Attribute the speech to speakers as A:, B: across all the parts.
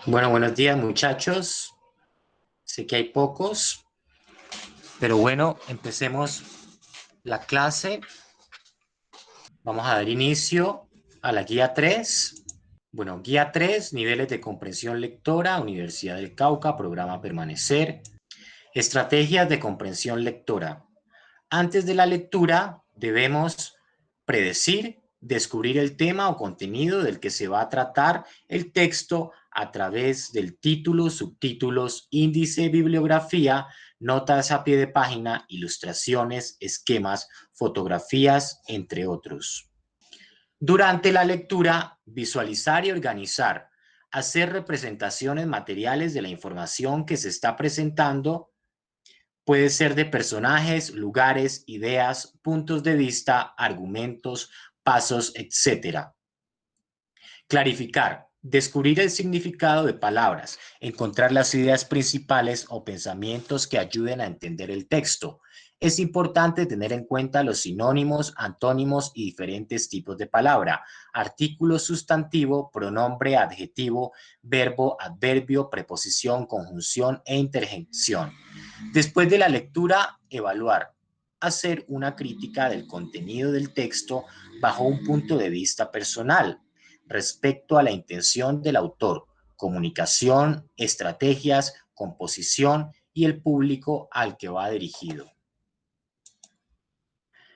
A: Bueno, buenos días muchachos. Sé que hay pocos, pero bueno, empecemos la clase. Vamos a dar inicio a la guía 3. Bueno, guía 3, niveles de comprensión lectora, Universidad del Cauca, programa Permanecer. Estrategias de comprensión lectora. Antes de la lectura debemos predecir, descubrir el tema o contenido del que se va a tratar el texto a través del título, subtítulos, índice, bibliografía, notas a pie de página, ilustraciones, esquemas, fotografías, entre otros. Durante la lectura, visualizar y organizar, hacer representaciones materiales de la información que se está presentando. Puede ser de personajes, lugares, ideas, puntos de vista, argumentos, pasos, etc. Clarificar, descubrir el significado de palabras, encontrar las ideas principales o pensamientos que ayuden a entender el texto. Es importante tener en cuenta los sinónimos, antónimos y diferentes tipos de palabra, artículo, sustantivo, pronombre, adjetivo, verbo, adverbio, preposición, conjunción e interjección. Después de la lectura, evaluar, hacer una crítica del contenido del texto bajo un punto de vista personal respecto a la intención del autor, comunicación, estrategias, composición y el público al que va dirigido.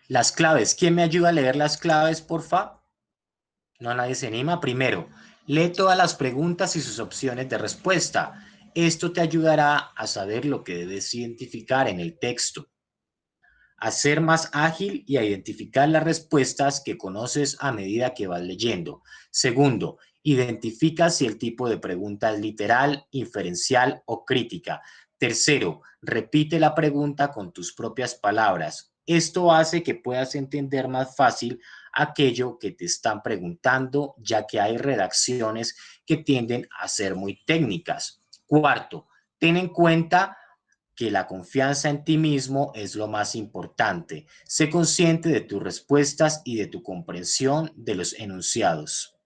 A: Las claves. ¿Quién me ayuda a leer las claves, porfa? No, nadie se anima. Primero, lee todas las preguntas y sus opciones de respuesta. Esto te ayudará a saber lo que debes identificar en el texto, a ser más ágil y a identificar las respuestas que conoces a medida que vas leyendo. Segundo, identifica si el tipo de pregunta es literal, inferencial o crítica. Tercero, repite la pregunta con tus propias palabras. Esto hace que puedas entender más fácil aquello que te están preguntando, ya que hay redacciones que tienden a ser muy técnicas. Cuarto, ten en cuenta que la confianza en ti mismo es lo más importante. Sé consciente de tus respuestas y de tu comprensión de los enunciados.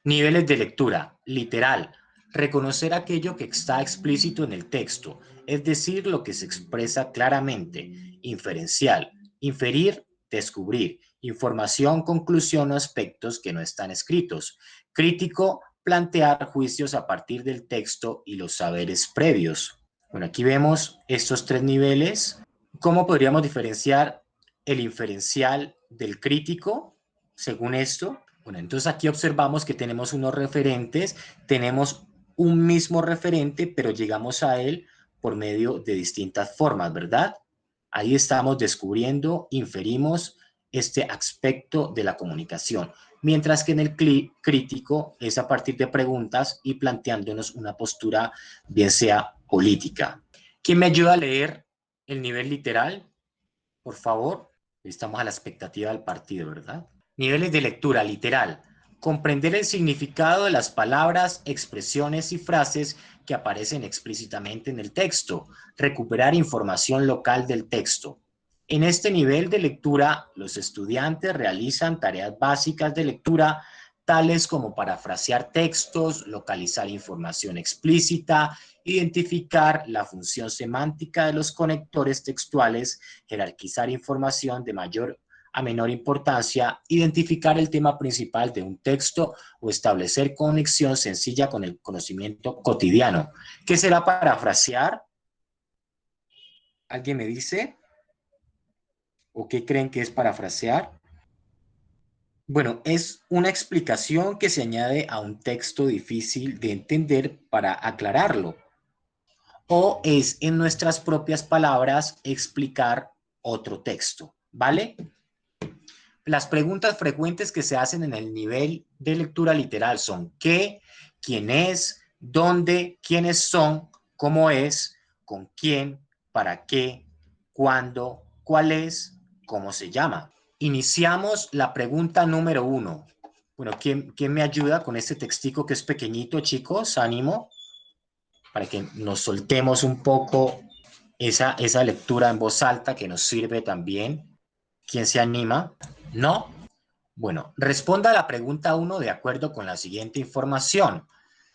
A: Niveles de lectura. Literal. Reconocer aquello que está explícito en el texto, es decir, lo que se expresa claramente. Inferencial. Inferir, descubrir. Información, conclusión o aspectos que no están escritos. Crítico, plantear juicios a partir del texto y los saberes previos. Bueno, aquí vemos estos tres niveles. ¿Cómo podríamos diferenciar el inferencial del crítico según esto? Bueno, entonces aquí observamos que tenemos unos referentes, tenemos un mismo referente, pero llegamos a él por medio de distintas formas, ¿verdad? Ahí estamos descubriendo, inferimos este aspecto de la comunicación, mientras que en el crítico es a partir de preguntas y planteándonos una postura, bien sea política. ¿Quién me ayuda a leer el nivel literal? Por favor, estamos a la expectativa del partido, ¿verdad? Niveles de lectura literal. Comprender el significado de las palabras, expresiones y frases que aparecen explícitamente en el texto. Recuperar información local del texto. En este nivel de lectura, los estudiantes realizan tareas básicas de lectura, tales como parafrasear textos, localizar información explícita, identificar la función semántica de los conectores textuales, jerarquizar información de mayor a menor importancia, identificar el tema principal de un texto o establecer conexión sencilla con el conocimiento cotidiano. ¿Qué será parafrasear? ¿Alguien me dice? ¿O qué creen que es parafrasear? Bueno, es una explicación que se añade a un texto difícil de entender para aclararlo. O es, en nuestras propias palabras, explicar otro texto, ¿vale? Las preguntas frecuentes que se hacen en el nivel de lectura literal son ¿qué?, ¿quién es?, ¿dónde?, ¿quiénes son?, ¿cómo es?, ¿con quién?, ¿para qué?, ¿cuándo?, ¿cuál es?, ¿cómo se llama? Iniciamos la pregunta número 1. Bueno, ¿quién me ayuda con este textico que es pequeñito, chicos? Ánimo, para que nos soltemos un poco esa lectura en voz alta que nos sirve también. ¿Quién se anima? ¿No? Bueno, responda a la pregunta 1 de acuerdo con la siguiente información.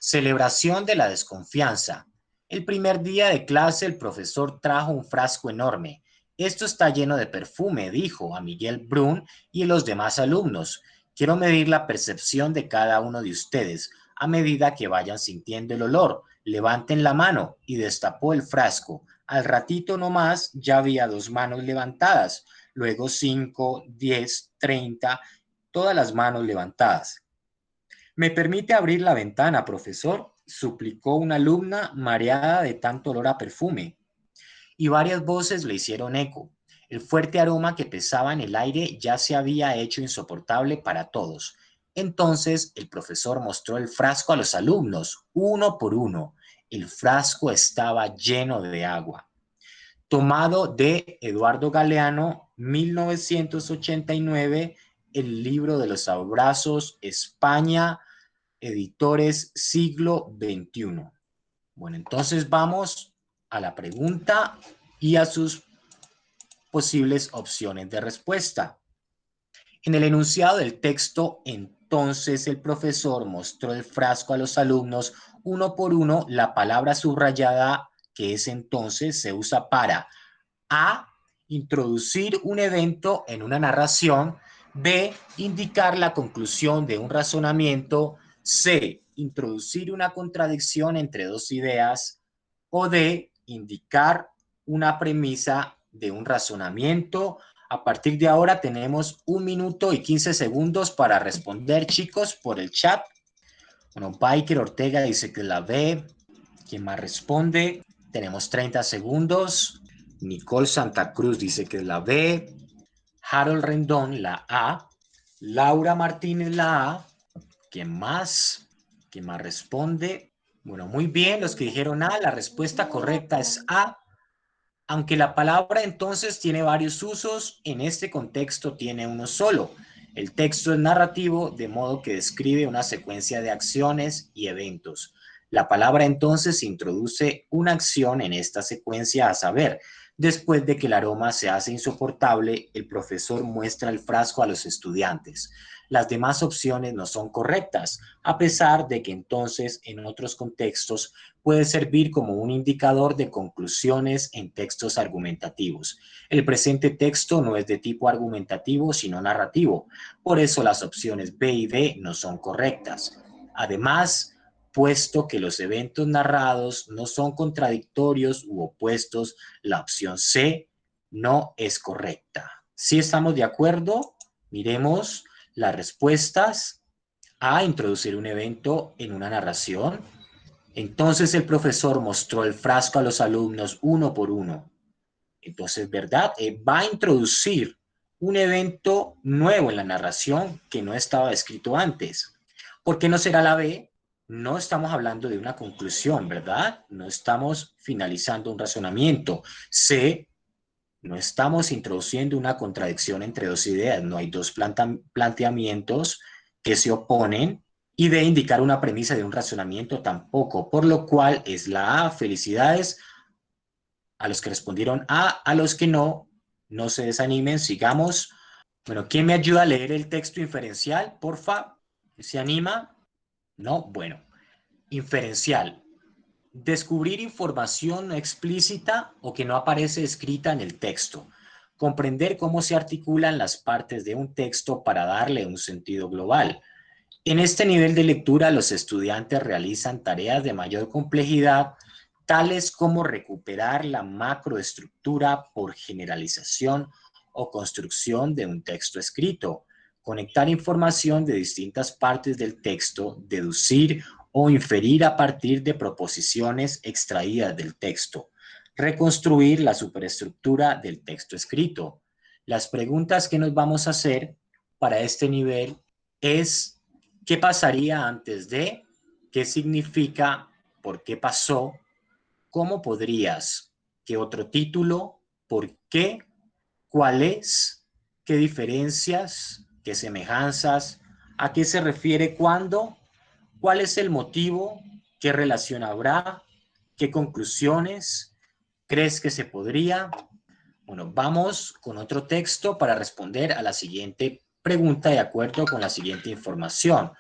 A: Celebración de la desconfianza. El primer día de clase el profesor trajo un frasco enorme. Esto está lleno de perfume, dijo a Miguel Brun y a los demás alumnos. Quiero medir la percepción de cada uno de ustedes a medida que vayan sintiendo el olor. Levanten la mano y destapó el frasco. Al ratito nomás ya había 2 manos levantadas, luego 5, 10, 30, todas las manos levantadas. ¿Me permite abrir la ventana, profesor?, suplicó una alumna mareada de tanto olor a perfume. Y varias voces le hicieron eco. El fuerte aroma que pesaba en el aire ya se había hecho insoportable para todos. Entonces el profesor mostró el frasco a los alumnos, uno por uno. El frasco estaba lleno de agua. Tomado de Eduardo Galeano, 1989, el libro de los abrazos, España, editores siglo XXI. Bueno, entonces vamos a la pregunta y a sus posibles opciones de respuesta. En el enunciado del texto, entonces el profesor mostró el frasco a los alumnos uno por uno. La palabra subrayada, que es entonces, se usa para A, introducir un evento en una narración; B, indicar la conclusión de un razonamiento; C, introducir una contradicción entre dos ideas; o D, indicar una premisa de un razonamiento. A partir de ahora tenemos 1 minuto y 15 segundos para responder, chicos, por el chat. Bueno, Biker Ortega dice que la B. ¿Quién más responde? Tenemos 30 segundos. Nicole Santa Cruz dice que es la B. Harold Rendón, la A. Laura Martínez, la A. ¿Quién más? ¿Quién más responde? Bueno, muy bien, los que dijeron A, la respuesta correcta es A. Aunque la palabra entonces tiene varios usos, en este contexto tiene uno solo. El texto es narrativo, de modo que describe una secuencia de acciones y eventos. La palabra entonces introduce una acción en esta secuencia, a saber, después de que el aroma se hace insoportable, el profesor muestra el frasco a los estudiantes. Las demás opciones no son correctas, a pesar de que entonces en otros contextos puede servir como un indicador de conclusiones en textos argumentativos. El presente texto no es de tipo argumentativo, sino narrativo. Por eso las opciones B y D no son correctas. Además, puesto que los eventos narrados no son contradictorios u opuestos, la opción C no es correcta. ¿Sí estamos de acuerdo? Miremos las respuestas. A, introducir un evento en una narración. Entonces el profesor mostró el frasco a los alumnos uno por uno. Entonces, ¿verdad? Va a introducir un evento nuevo en la narración que no estaba escrito antes. ¿Por qué no será la B? No estamos hablando de una conclusión, ¿verdad? No estamos finalizando un razonamiento. C, no estamos introduciendo una contradicción entre dos ideas. No hay dos planteamientos que se oponen. Y de indicar una premisa de un razonamiento tampoco, por lo cual es la A. Felicidades a los que respondieron A los que no, no se desanimen, sigamos. Bueno, ¿quién me ayuda a leer el texto inferencial, porfa? ¿Se anima? No, bueno. Inferencial. Descubrir información no explícita o que no aparece escrita en el texto. Comprender cómo se articulan las partes de un texto para darle un sentido global. En este nivel de lectura, los estudiantes realizan tareas de mayor complejidad, tales como recuperar la macroestructura por generalización o construcción de un texto escrito, conectar información de distintas partes del texto, deducir o inferir a partir de proposiciones extraídas del texto, reconstruir la superestructura del texto escrito. Las preguntas que nos vamos a hacer para este nivel es: ¿qué pasaría antes de? ¿Qué significa? ¿Por qué pasó? ¿Cómo podrías? ¿Qué otro título? ¿Por qué? ¿Cuál es? ¿Qué diferencias? ¿Qué semejanzas? ¿A qué se refiere cuándo? ¿Cuál es el motivo? ¿Qué relación habrá? ¿Qué conclusiones? ¿Crees que se podría? Bueno, vamos con otro texto para responder a la siguiente pregunta de acuerdo con la siguiente información.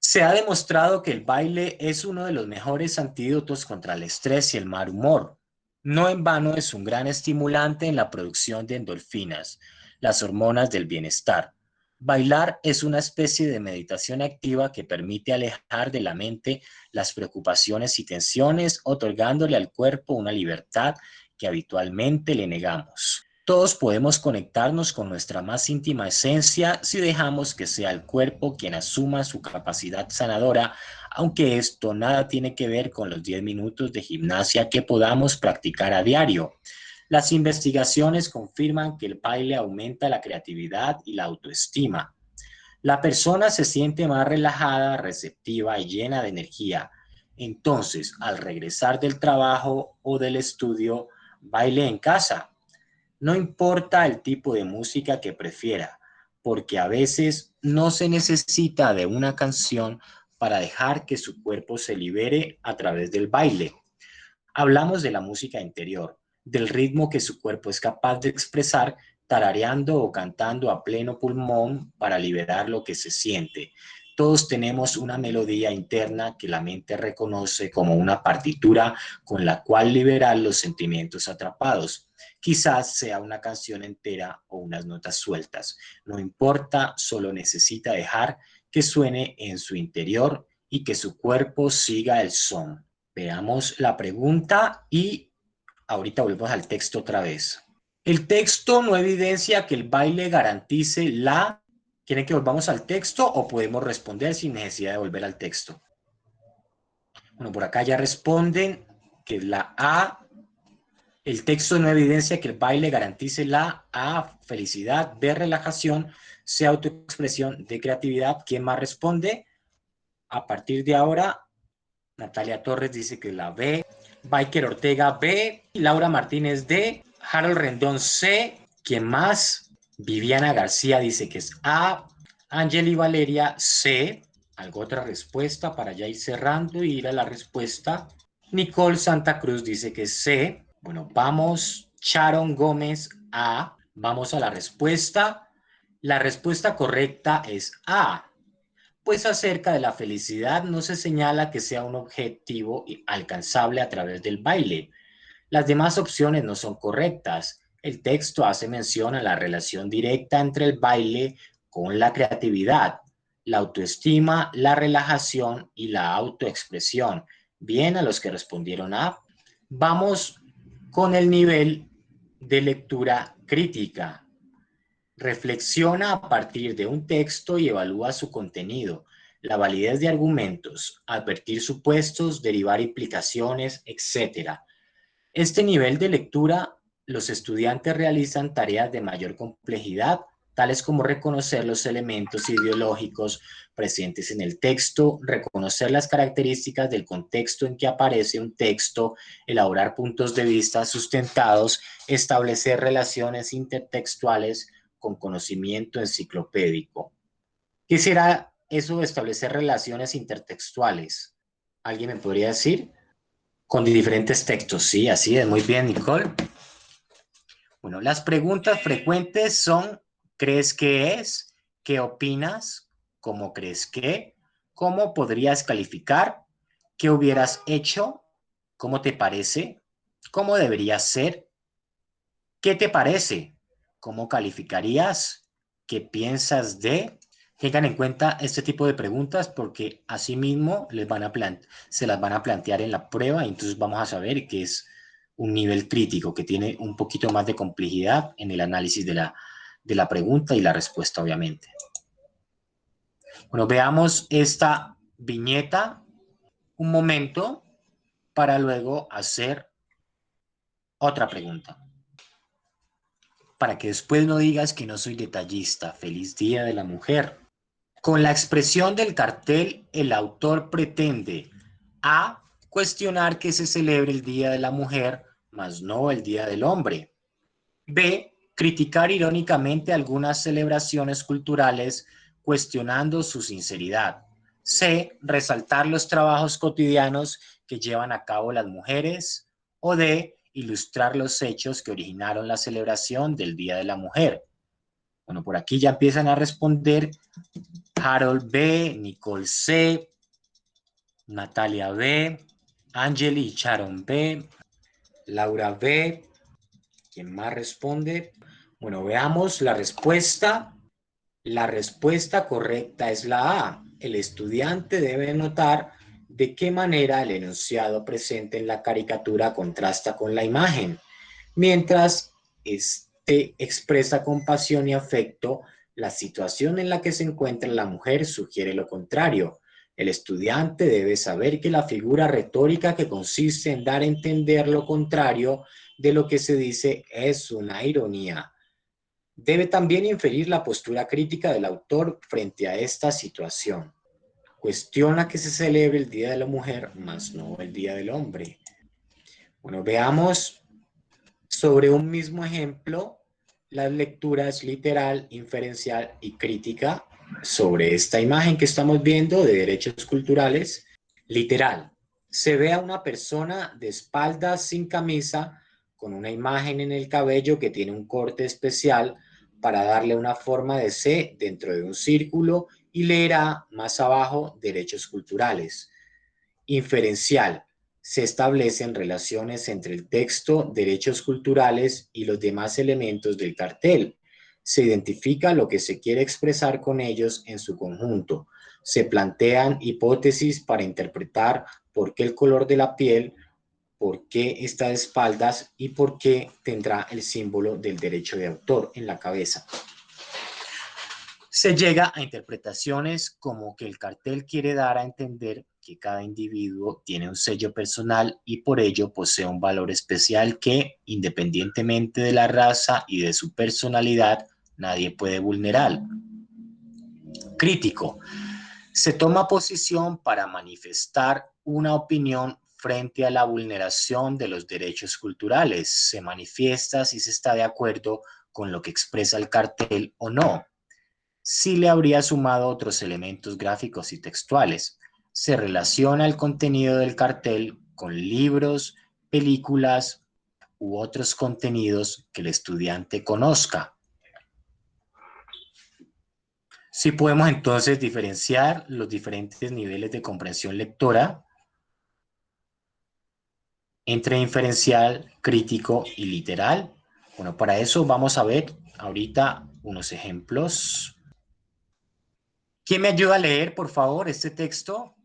A: Se ha demostrado que el baile es uno de los mejores antídotos contra el estrés y el mal humor. No en vano es un gran estimulante en la producción de endorfinas, las hormonas del bienestar. Bailar es una especie de meditación activa que permite alejar de la mente las preocupaciones y tensiones, otorgándole al cuerpo una libertad que habitualmente le negamos. Todos podemos conectarnos con nuestra más íntima esencia si dejamos que sea el cuerpo quien asuma su capacidad sanadora, aunque esto nada tiene que ver con los 10 minutos de gimnasia que podamos practicar a diario. Las investigaciones confirman que el baile aumenta la creatividad y la autoestima. La persona se siente más relajada, receptiva y llena de energía. Entonces, al regresar del trabajo o del estudio, baile en casa. No importa el tipo de música que prefiera, porque a veces no se necesita de una canción para dejar que su cuerpo se libere a través del baile. Hablamos de la música interior, del ritmo que su cuerpo es capaz de expresar tarareando o cantando a pleno pulmón para liberar lo que se siente. Todos tenemos una melodía interna que la mente reconoce como una partitura con la cual liberar los sentimientos atrapados. Quizás sea una canción entera o unas notas sueltas. No importa, solo necesita dejar que suene en su interior y que su cuerpo siga el son. Veamos la pregunta y ahorita volvemos al texto otra vez. El texto no evidencia que el baile garantice la... ¿Quieren que volvamos al texto o podemos responder sin necesidad de volver al texto? Bueno, por acá ya responden que la A, el texto no evidencia que el baile garantice la A, felicidad, B, relajación, C, autoexpresión, D, creatividad. ¿Quién más responde? A partir de ahora, Natalia Torres dice que la B, Biker Ortega B, Laura Martínez D, Harold Rendón C, ¿quién más? Viviana García dice que es A, Angeli Valeria C, ¿algo otra respuesta para ya ir cerrando y ir a la respuesta? Nicole Santa Cruz dice que es C, bueno, vamos, Sharon Gómez A, vamos a la respuesta correcta es A, pues acerca de la felicidad no se señala que sea un objetivo alcanzable a través del baile. Las demás opciones no son correctas. El texto hace mención a la relación directa entre el baile con la creatividad, la autoestima, la relajación y la autoexpresión. Bien, a los que respondieron A. Vamos con el nivel de lectura crítica. Reflexiona a partir de un texto y evalúa su contenido, la validez de argumentos, advertir supuestos, derivar implicaciones, etc. Este nivel de lectura, los estudiantes realizan tareas de mayor complejidad, tales como reconocer los elementos ideológicos presentes en el texto, reconocer las características del contexto en que aparece un texto, elaborar puntos de vista sustentados, establecer relaciones intertextuales con conocimiento enciclopédico. ¿Qué será eso de establecer relaciones intertextuales? ¿Alguien me podría decir? Con diferentes textos, sí, así es, muy bien, Nicole. Bueno, las preguntas frecuentes son, ¿crees que es? ¿Qué opinas? ¿Cómo crees que? ¿Cómo podrías calificar? ¿Qué hubieras hecho? ¿Cómo te parece? ¿Cómo debería ser? ¿Qué te parece? ¿Cómo calificarías? ¿Qué piensas de? Tengan en cuenta este tipo de preguntas porque asimismo se las van a plantear en la prueba y entonces vamos a saber que es un nivel crítico, que tiene un poquito más de complejidad en el análisis de la pregunta y la respuesta, obviamente. Bueno, veamos esta viñeta un momento para luego hacer otra pregunta. Para que después no digas que no soy detallista. Feliz Día de la Mujer. Con la expresión del cartel, el autor pretende A. Cuestionar que se celebre el Día de la Mujer, mas no el Día del Hombre. B. Criticar irónicamente algunas celebraciones culturales, cuestionando su sinceridad. C. Resaltar los trabajos cotidianos que llevan a cabo las mujeres. O D. Ilustrar los hechos que originaron la celebración del Día de la Mujer. Bueno, por aquí ya empiezan a responder Harold B, Nicole C, Natalia B, Angeli y Sharon B, Laura B. ¿Quién más responde? Bueno, veamos la respuesta. La respuesta correcta es la A. El estudiante debe notar de qué manera el enunciado presente en la caricatura contrasta con la imagen, mientras este expresa con pasión y afecto. La situación en la que se encuentra la mujer sugiere lo contrario. El estudiante debe saber que la figura retórica que consiste en dar a entender lo contrario de lo que se dice es una ironía. Debe también inferir la postura crítica del autor frente a esta situación. Cuestiona que se celebre el Día de la Mujer, mas no el Día del Hombre. Bueno, veamos sobre un mismo ejemplo las lecturas literal, inferencial y crítica sobre esta imagen que estamos viendo de derechos culturales. Literal, se ve a una persona de espaldas sin camisa con una imagen en el cabello que tiene un corte especial para darle una forma de C dentro de un círculo y leerá más abajo derechos culturales. Inferencial, se establecen relaciones entre el texto, derechos culturales y los demás elementos del cartel. Se identifica lo que se quiere expresar con ellos en su conjunto. Se plantean hipótesis para interpretar por qué el color de la piel, por qué está de espaldas y por qué tendrá el símbolo del derecho de autor en la cabeza. Se llega a interpretaciones como que el cartel quiere dar a entender que cada individuo tiene un sello personal y por ello posee un valor especial que, independientemente de la raza y de su personalidad, nadie puede vulnerar. Crítico. Se toma posición para manifestar una opinión frente a la vulneración de los derechos culturales. Se manifiesta si se está de acuerdo con lo que expresa el cartel o no. Si le habría sumado otros elementos gráficos y textuales. Se relaciona el contenido del cartel con libros, películas u otros contenidos que el estudiante conozca. Sí podemos entonces diferenciar los diferentes niveles de comprensión lectora entre inferencial, crítico y literal. Bueno, para eso vamos a ver ahorita unos ejemplos. ¿Quién me ayuda a leer, por favor, este texto?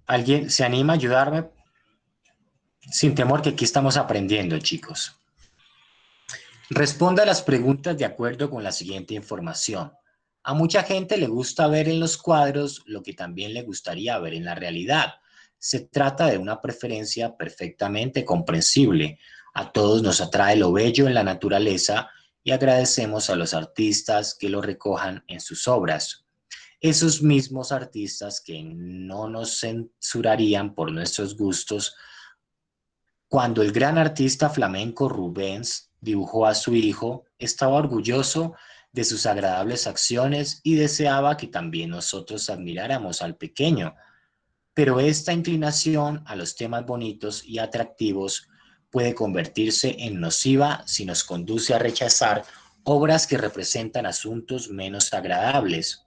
A: ¿Alguien se anima a ayudarme? Sin temor, que aquí estamos aprendiendo, chicos. Responda a las preguntas de acuerdo con la siguiente información. A mucha gente le gusta ver en los cuadros lo que también le gustaría ver en la realidad. Se trata de una preferencia perfectamente comprensible. A todos nos atrae lo bello en la naturaleza y agradecemos a los artistas que lo recojan en sus obras. Esos mismos artistas que no nos censurarían por nuestros gustos. Cuando el gran artista flamenco Rubens dibujó a su hijo, estaba orgulloso de sus agradables acciones y deseaba que también nosotros admiráramos al pequeño. Pero esta inclinación a los temas bonitos y atractivos puede convertirse en nociva si nos conduce a rechazar obras que representan asuntos menos agradables.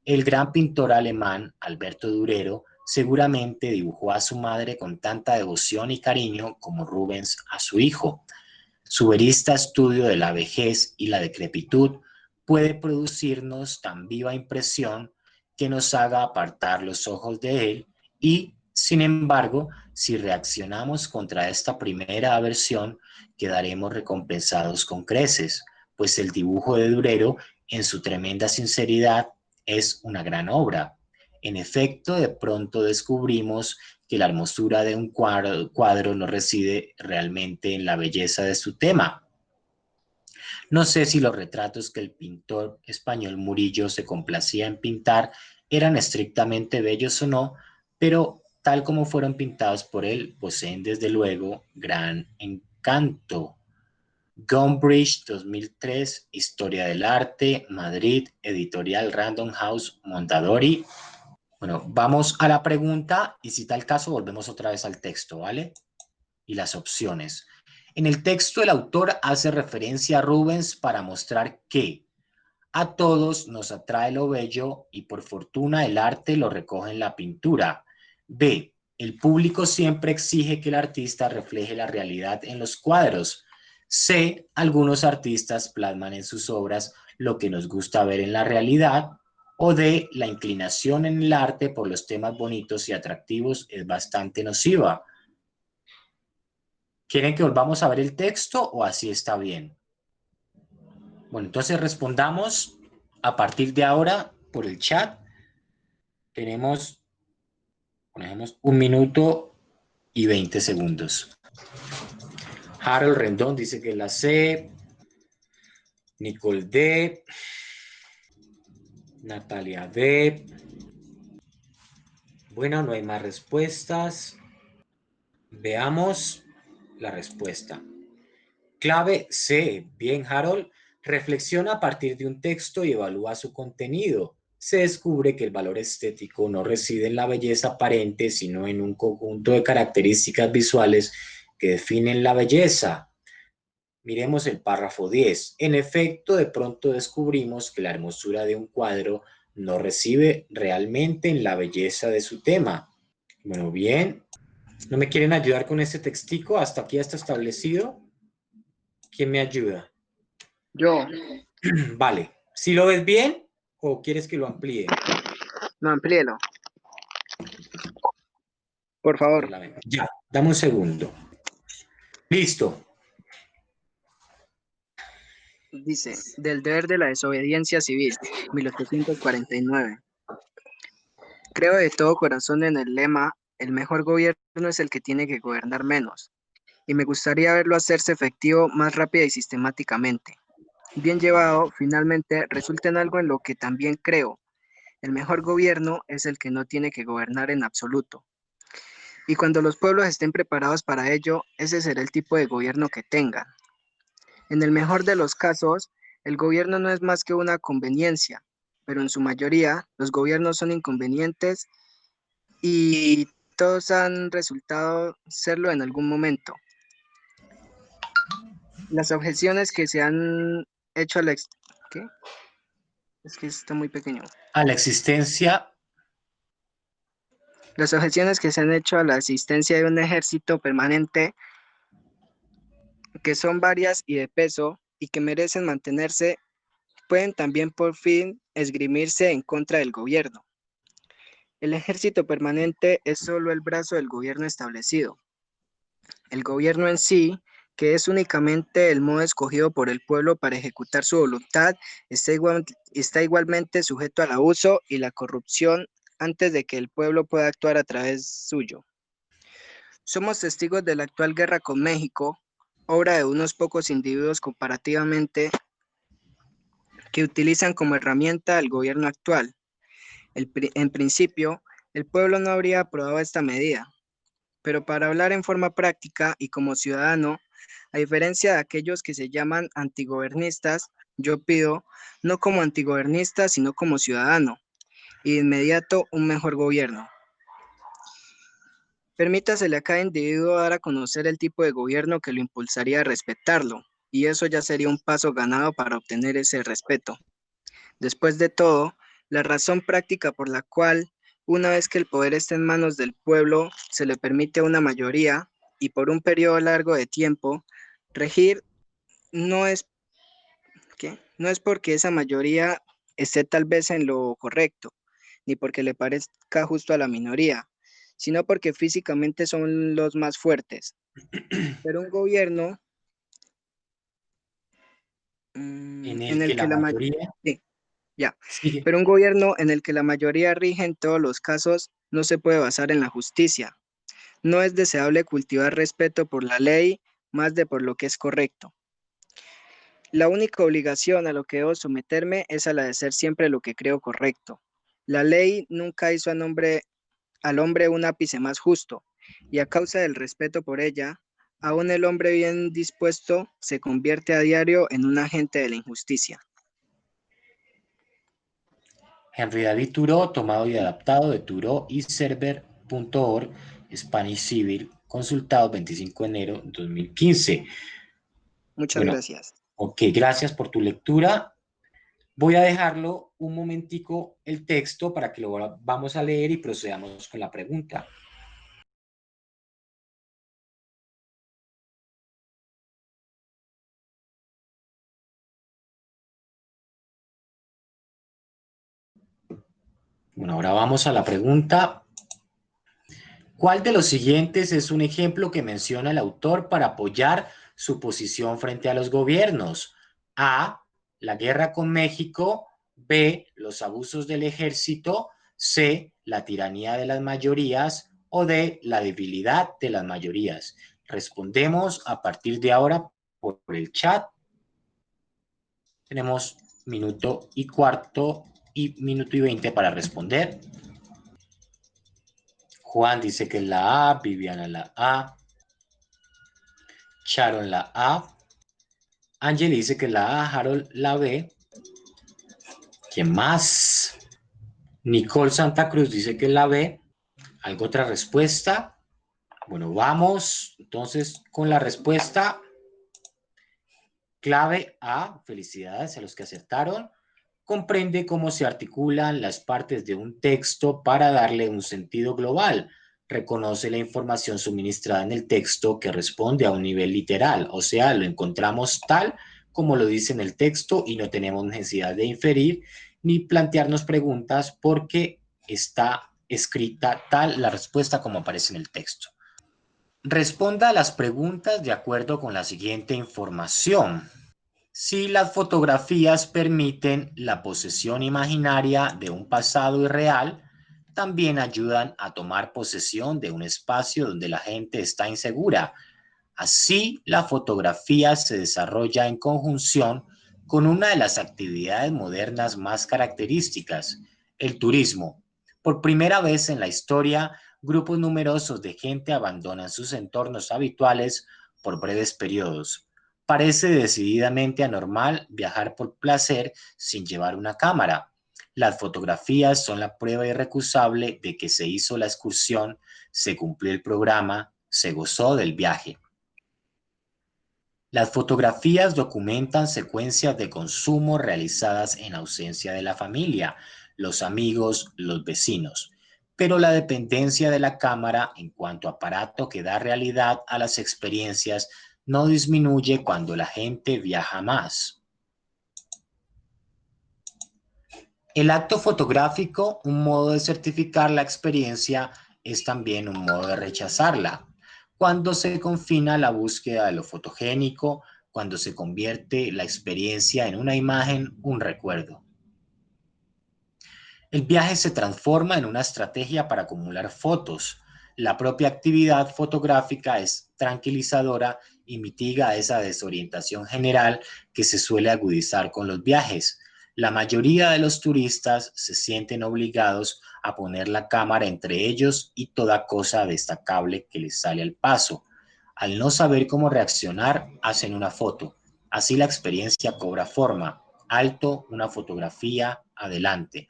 A: El gran pintor alemán Alberto Durero seguramente dibujó a su madre con tanta devoción y cariño como Rubens a su hijo. Su verista estudio de la vejez y la decrepitud puede producirnos tan viva impresión que nos haga apartar los ojos de él y, sin embargo, si reaccionamos contra esta primera aversión, quedaremos recompensados con creces, pues el dibujo de Durero, en su tremenda sinceridad, es una gran obra. En efecto, de pronto descubrimos que la hermosura de un cuadro no reside realmente en la belleza de su tema. No sé si los retratos que el pintor español Murillo se complacía en pintar eran estrictamente bellos o no, pero tal como fueron pintados por él, poseen desde luego gran encanto. Gombrich, 2003, Historia del Arte, Madrid, Editorial Random House, Mondadori. Bueno, vamos a la pregunta y si tal caso volvemos otra vez al texto, ¿vale? Y las opciones. En el texto el autor hace referencia a Rubens para mostrar que A todos nos atrae lo bello y por fortuna el arte lo recoge en la pintura. B. El público siempre exige que el artista refleje la realidad en los cuadros. C. Algunos artistas plasman en sus obras lo que nos gusta ver en la realidad. O D. La inclinación en el arte por los temas bonitos y atractivos es bastante nociva. ¿Quieren que volvamos a ver el texto o así está bien? Bueno, entonces respondamos a partir de ahora por el chat. Tenemos, ponemos 1 minuto y 20 segundos. Harold Rendón dice que la C. Nicole D. Natalia D. Bueno, no hay más respuestas. Veamos la respuesta. Clave C. Bien, Harold. Reflexiona a partir de un texto y evalúa su contenido. Se descubre que el valor estético no reside en la belleza aparente, sino en un conjunto de características visuales que definen la belleza. Miremos el párrafo 10. En efecto, de pronto descubrimos que la hermosura de un cuadro no reside realmente en la belleza de su tema. Bueno, bien. ¿No me quieren ayudar con este textico? Hasta aquí está establecido. ¿Quién me ayuda?
B: Yo.
A: Vale. ¿Sí lo ves bien o quieres que lo amplíe?
B: No, amplíelo. Por favor.
A: Ya, dame un segundo. Listo.
B: Dice, del deber de la desobediencia civil, 1849. Creo de todo corazón en el lema, el mejor gobierno es el que tiene que gobernar menos, y me gustaría verlo hacerse efectivo más rápida y sistemáticamente. Bien llevado, finalmente, resulta en algo en lo que también creo. El mejor gobierno es el que no tiene que gobernar en absoluto. Y cuando los pueblos estén preparados para ello, ese será el tipo de gobierno que tengan. En el mejor de los casos, el gobierno no es más que una conveniencia, pero en su mayoría los gobiernos son inconvenientes y todos han resultado serlo en algún momento. Las objeciones que se han hecho a la... ¿Qué? Es que está muy pequeño.
A: A la existencia.
B: Las objeciones que se han hecho a la existencia de un ejército permanente, que son varias y de peso, y que merecen mantenerse, pueden también por fin esgrimirse en contra del gobierno. El ejército permanente es solo el brazo del gobierno establecido. El gobierno en sí, que es únicamente el modo escogido por el pueblo para ejecutar su voluntad, está igualmente sujeto al abuso y la corrupción antes de que el pueblo pueda actuar a través suyo. Somos testigos de la actual guerra con México, obra de unos pocos individuos comparativamente que utilizan como herramienta al gobierno actual. En principio, el pueblo no habría aprobado esta medida, pero para hablar en forma práctica y como ciudadano, a diferencia de aquellos que se llaman antigobernistas, yo pido, no como antigobernista, sino como ciudadano, y de inmediato un mejor gobierno. Permítasele a cada individuo dar a conocer el tipo de gobierno que lo impulsaría a respetarlo, y eso ya sería un paso ganado para obtener ese respeto. Después de todo, la razón práctica por la cual, una vez que el poder está en manos del pueblo, se le permite a una mayoría, y por un periodo largo de tiempo, regir no es, no es porque esa mayoría esté tal vez en lo correcto, ni porque le parezca justo a la minoría, sino porque físicamente son los más fuertes. Pero un gobierno
A: En
B: en
A: el que
B: el
A: la
B: que la mayoría...
A: mayoría
B: Sí, ya.
A: sigue.
B: Pero un gobierno en el que la mayoría rige en todos los casos no se puede basar en la justicia. No es deseable cultivar respeto por la ley más de por lo que es correcto. La única obligación a lo que debo someterme es a la de ser siempre lo que creo correcto. La ley nunca hizo al hombre un ápice más justo, y a causa del respeto por ella, aún el hombre bien dispuesto se convierte a diario en un agente de la injusticia.
A: Henry David Thoreau, tomado y adaptado de Thoreau y Server.org, Spanish Civil, consultado 25 de enero de 2015.
B: Muchas
A: Bueno,
B: gracias.
A: ok, gracias por tu lectura. Voy a dejarlo un momentico el texto para que lo vamos a leer y procedamos con la pregunta. Bueno, ahora vamos a la pregunta. ¿Cuál de los siguientes es un ejemplo que menciona el autor para apoyar su posición frente a los gobiernos? A, la guerra con México. B, los abusos del ejército. C, la tiranía de las mayorías. O D, la debilidad de las mayorías. Respondemos a partir de ahora por el chat. Tenemos minuto y cuarto y minuto y 20 para responder. Juan dice que es la A, Viviana la A, Sharon la A, Ángel dice que la A, Harold la B. ¿Quién más? Nicole Santa Cruz dice que la B. ¿Alguna otra respuesta? Bueno, vamos entonces con la respuesta. Clave A, felicidades a los que acertaron. Comprende cómo se articulan las partes de un texto para darle un sentido global. Reconoce la información suministrada en el texto que responde a un nivel literal, o sea, lo encontramos tal como lo dice en el texto y no tenemos necesidad de inferir ni plantearnos preguntas porque está escrita tal la respuesta como aparece en el texto. Responda a las preguntas de acuerdo con la siguiente información. Si las fotografías permiten la posesión imaginaria de un pasado irreal, también ayudan a tomar posesión de un espacio donde la gente está insegura. Así, la fotografía se desarrolla en conjunción con una de las actividades modernas más características, el turismo. Por primera vez en la historia, grupos numerosos de gente abandonan sus entornos habituales por breves periodos. Parece decididamente anormal viajar por placer sin llevar una cámara. Las fotografías son la prueba irrecusable de que se hizo la excursión, se cumplió el programa, se gozó del viaje. Las fotografías documentan secuencias de consumo realizadas en ausencia de la familia, los amigos, los vecinos. Pero la dependencia de la cámara en cuanto aparato que da realidad a las experiencias no disminuye cuando la gente viaja más. El acto fotográfico, un modo de certificar la experiencia, es también un modo de rechazarla. Cuando se confina la búsqueda de lo fotogénico, cuando se convierte la experiencia en una imagen, un recuerdo. El viaje se transforma en una estrategia para acumular fotos. La propia actividad fotográfica es tranquilizadora y mitiga esa desorientación general que se suele agudizar con los viajes. La mayoría de los turistas se sienten obligados a poner la cámara entre ellos y toda cosa destacable que les sale al paso. Al no saber cómo reaccionar, hacen una foto. Así la experiencia cobra forma. Alto, una fotografía, adelante.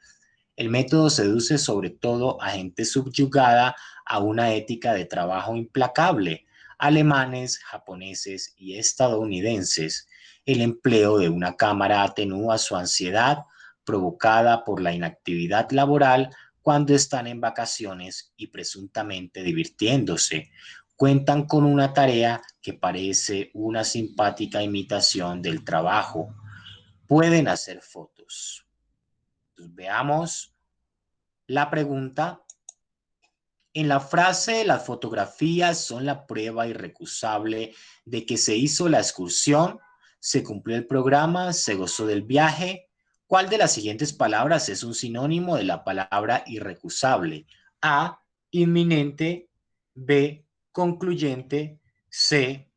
A: El método seduce sobre todo a gente subyugada a una ética de trabajo implacable, alemanes, japoneses y estadounidenses. El empleo de una cámara atenúa su ansiedad provocada por la inactividad laboral cuando están en vacaciones y presuntamente divirtiéndose. Cuentan con una tarea que parece una simpática imitación del trabajo. Pueden hacer fotos. Entonces, veamos la pregunta. En la frase, las fotografías son la prueba irrecusable de que se hizo la excursión, se cumplió el programa, se gozó del viaje. ¿Cuál de las siguientes palabras es un sinónimo de la palabra irrecusable? A, inminente. B, concluyente. C,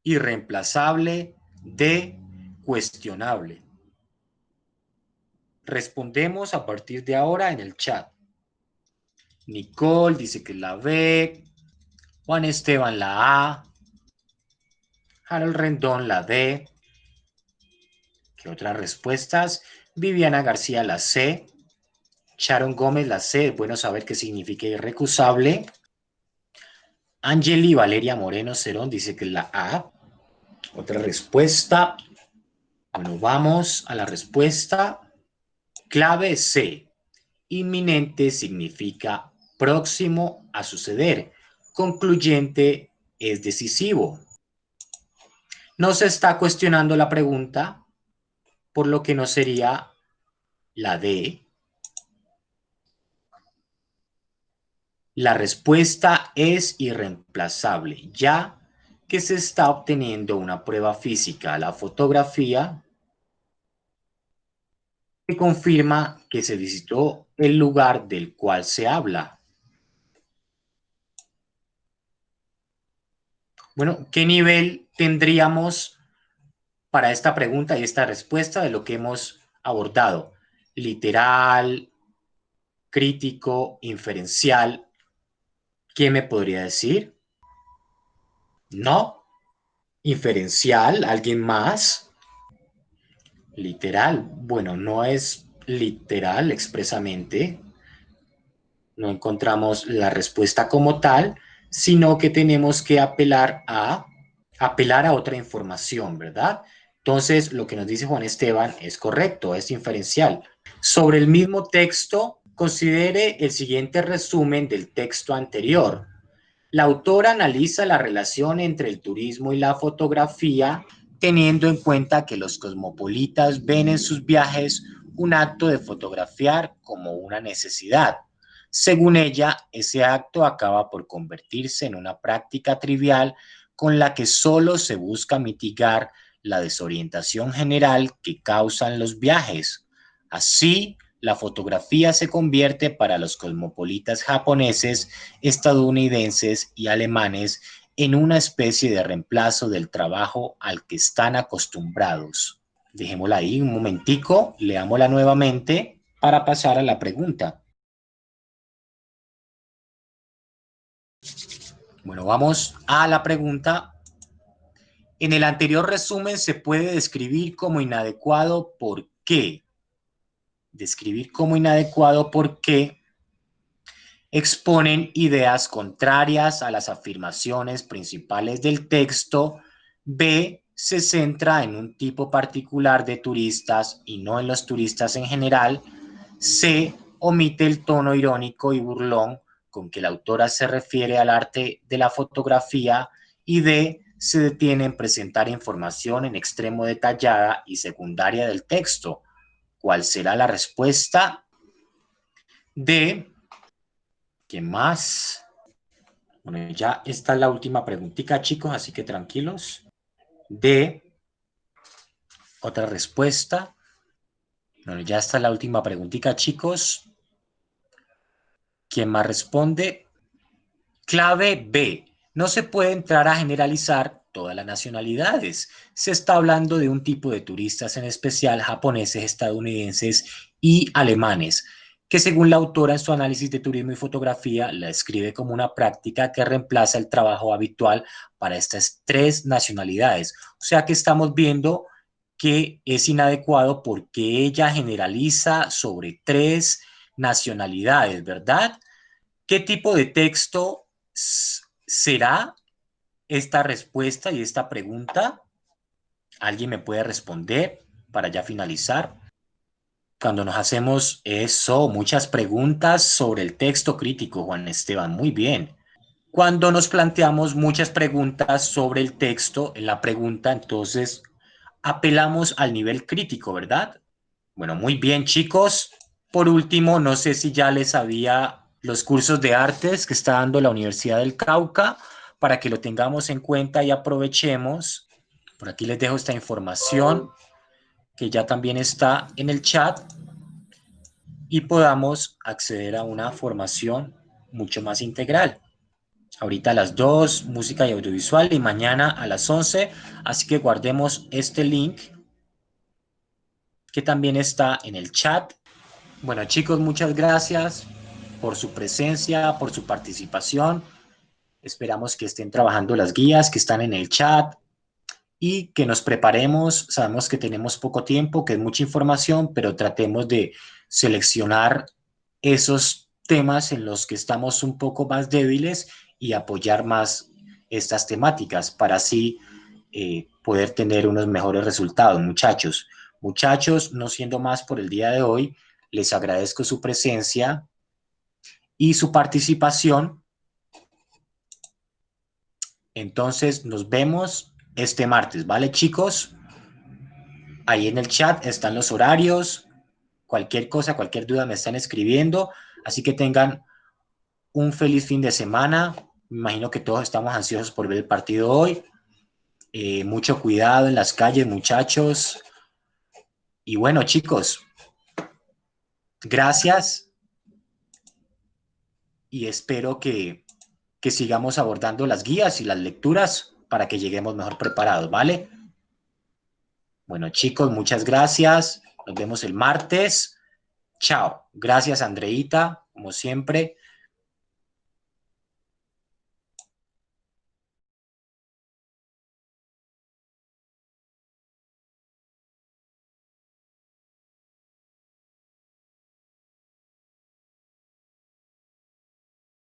A: irreemplazable. D, cuestionable. Respondemos a partir de ahora en el chat. Nicole dice que la B, Juan Esteban la A, Harold Rendón la D. ¿Qué otras respuestas? Viviana García la C, Sharon Gómez la C, bueno saber qué significa irrecusable. Angeli Valeria Moreno Cerón dice que la A. Otra respuesta. Bueno, vamos a la respuesta. Clave C. Inminente significa próximo a suceder. Concluyente es decisivo. No se está cuestionando la pregunta, por lo que no sería la D. La respuesta es irreemplazable, ya que se está obteniendo una prueba física a la fotografía que confirma que se visitó el lugar del cual se habla. Bueno, ¿qué nivel tendríamos para esta pregunta y esta respuesta de lo que hemos abordado? Literal, crítico, inferencial. ¿Quién me podría decir? No. Inferencial, ¿alguien más? Literal. Bueno, no es literal expresamente. No encontramos la respuesta como tal, sino que tenemos que apelar a otra información, ¿verdad? Entonces, lo que nos dice Juan Esteban es correcto, es inferencial. Sobre el mismo texto, considere el siguiente resumen del texto anterior. La autora analiza la relación entre el turismo y la fotografía, teniendo en cuenta que los cosmopolitas ven en sus viajes un acto de fotografiar como una necesidad. Según ella, ese acto acaba por convertirse en una práctica trivial con la que solo se busca mitigar la desorientación general que causan los viajes. Así, la fotografía se convierte para los cosmopolitas japoneses, estadounidenses y alemanes en una especie de reemplazo del trabajo al que están acostumbrados. Dejémosla ahí un momentico, leámosla nuevamente para pasar a la pregunta. Bueno, vamos a la pregunta. En el anterior resumen se puede describir como inadecuado ¿por qué? Describir como inadecuado porque exponen ideas contrarias a las afirmaciones principales del texto. B. Se centra en un tipo particular de turistas y no en los turistas en general. C. Omite el tono irónico y burlón con que la autora se refiere al arte de la fotografía. Y D. Se detiene en presentar información en extremo detallada y secundaria del texto. ¿Cuál será la respuesta? D. ¿Qué más? Bueno, ya está la última preguntita, chicos, así que tranquilos. D. Otra respuesta. Bueno, ya está la última preguntita, chicos. ¿Quién más responde? Clave B. No se puede entrar a generalizar todas las nacionalidades. Se está hablando de un tipo de turistas en especial, japoneses, estadounidenses y alemanes, que según la autora en su análisis de turismo y fotografía la describe como una práctica que reemplaza el trabajo habitual para estas tres nacionalidades. O sea que estamos viendo que es inadecuado porque ella generaliza sobre tres nacionalidades, ¿verdad? ¿Qué tipo de texto será esta respuesta y esta pregunta? ¿Alguien me puede responder para ya finalizar? Cuando nos hacemos eso, muchas preguntas sobre el texto crítico, Juan Esteban, muy bien. Cuando nos planteamos muchas preguntas sobre el texto, en la pregunta, entonces apelamos al nivel crítico, ¿verdad? Bueno, muy bien, chicos. Por último, no sé si ya les había los cursos de artes que está dando la Universidad del Cauca para que lo tengamos en cuenta y aprovechemos. Por aquí les dejo esta información que ya también está en el chat y podamos acceder a una formación mucho más integral. Ahorita a las 2, música y audiovisual, y mañana a las 11. Así que guardemos este link que también está en el chat. Bueno, chicos, muchas gracias por su presencia, por su participación. Esperamos que estén trabajando las guías que están en el chat y que nos preparemos. Sabemos que tenemos poco tiempo, que es mucha información, pero tratemos de seleccionar esos temas en los que estamos un poco más débiles y apoyar más estas temáticas para así poder tener unos mejores resultados, muchachos. Muchachos, no siendo más por el día de hoy, les agradezco su presencia y su participación. Entonces, nos vemos este martes, ¿vale, chicos? Ahí en el chat están los horarios. Cualquier cosa, cualquier duda me están escribiendo. Así que tengan un feliz fin de semana. Me imagino que todos estamos ansiosos por ver el partido hoy. Mucho cuidado en las calles, muchachos. Y bueno, chicos, gracias y espero que sigamos abordando las guías y las lecturas para que lleguemos mejor preparados, ¿vale? Bueno, chicos, muchas gracias. Nos vemos el martes. Chao. Gracias, Andreita, como siempre.